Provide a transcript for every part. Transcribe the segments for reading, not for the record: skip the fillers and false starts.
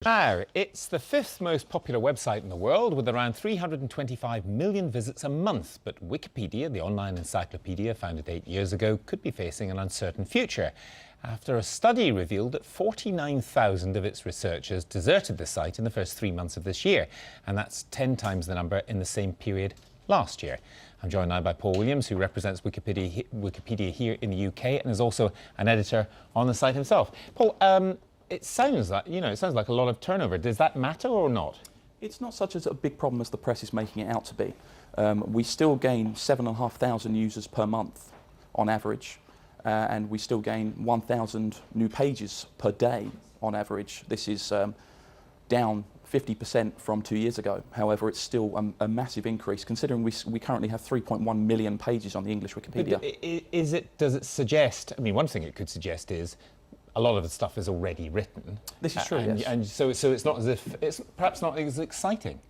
Now, it's the fifth most popular website in the world with around 325 million visits a month. But Wikipedia, the online encyclopedia founded 8 years ago, could be facing an uncertain future after a study revealed that 49,000 of its researchers deserted the site in the first 3 months of this year. And that's 10 times the number in the same period last year. I'm joined now by Paul Williams, who represents Wikipedia here in the UK and is also an editor on the site himself. Paul, it sounds like, a lot of turnover. Does that matter or not? It's not such a big problem as the press is making it out to be. We still gain 7,500 users per month on average, and we still gain 1,000 new pages per day on average. This is down 50% from 2 years ago. However, it's still a massive increase, considering we currently have 3.1 million pages on the English Wikipedia. But does it suggest, I mean, one thing it could suggest is a lot of the stuff is already written. This is true, yes. And so it's not as if, it's perhaps not as exciting.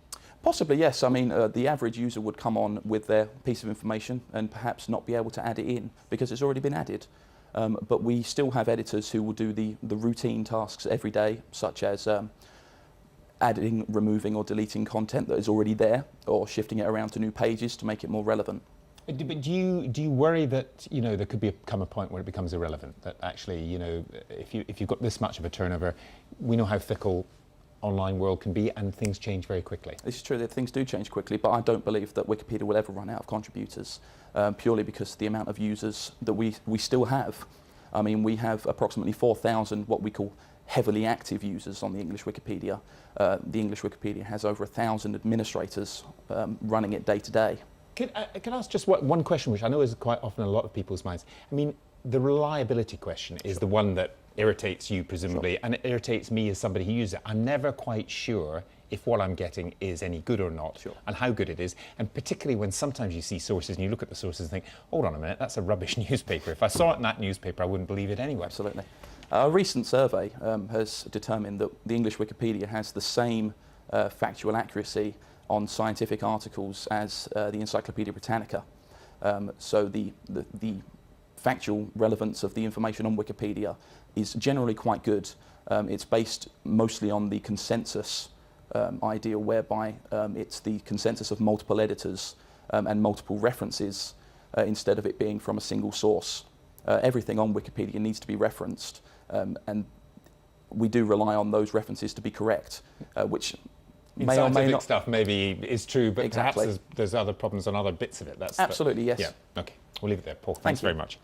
Possibly, yes. I mean, the average user would come on with their piece of information and perhaps not be able to add it in because it's already been added. But we still have editors who will do the routine tasks every day, such as adding, removing or deleting content that is already there, or shifting it around to new pages to make it more relevant. But do you worry that there could become a point where it becomes irrelevant? That actually, if you've got this much of a turnover, we know how fickle online world can be, and things change very quickly. This is true that things do change quickly, but I don't believe that Wikipedia will ever run out of contributors, purely because the amount of users that we still have. I mean, we have approximately 4,000 what we call heavily active users on the English Wikipedia. The English Wikipedia has over 1,000 administrators running it day to day. Can I ask just one question, which I know is quite often in a lot of people's minds? I mean, the reliability question is the one that irritates you, presumably, and it irritates me as somebody who uses it. I'm never quite sure if what I'm getting is any good or not, and how good it is, and particularly when sometimes you see sources and you look at the sources and think, hold on a minute, that's a rubbish newspaper. If I saw it in that newspaper, I wouldn't believe it anyway. Absolutely. A recent survey has determined that the English Wikipedia has the same factual accuracy on scientific articles as the Encyclopedia Britannica. So the factual relevance of the information on Wikipedia is generally quite good. It's based mostly on the consensus idea, whereby it's the consensus of multiple editors and multiple references instead of it being from a single source. Everything on Wikipedia needs to be referenced, and we do rely on those references to be correct, which may or may not. Stuff maybe is true, but exactly. Perhaps there's other problems on other bits of it. Absolutely, yes. Yeah, okay. We'll leave it there. Paul, thanks very much.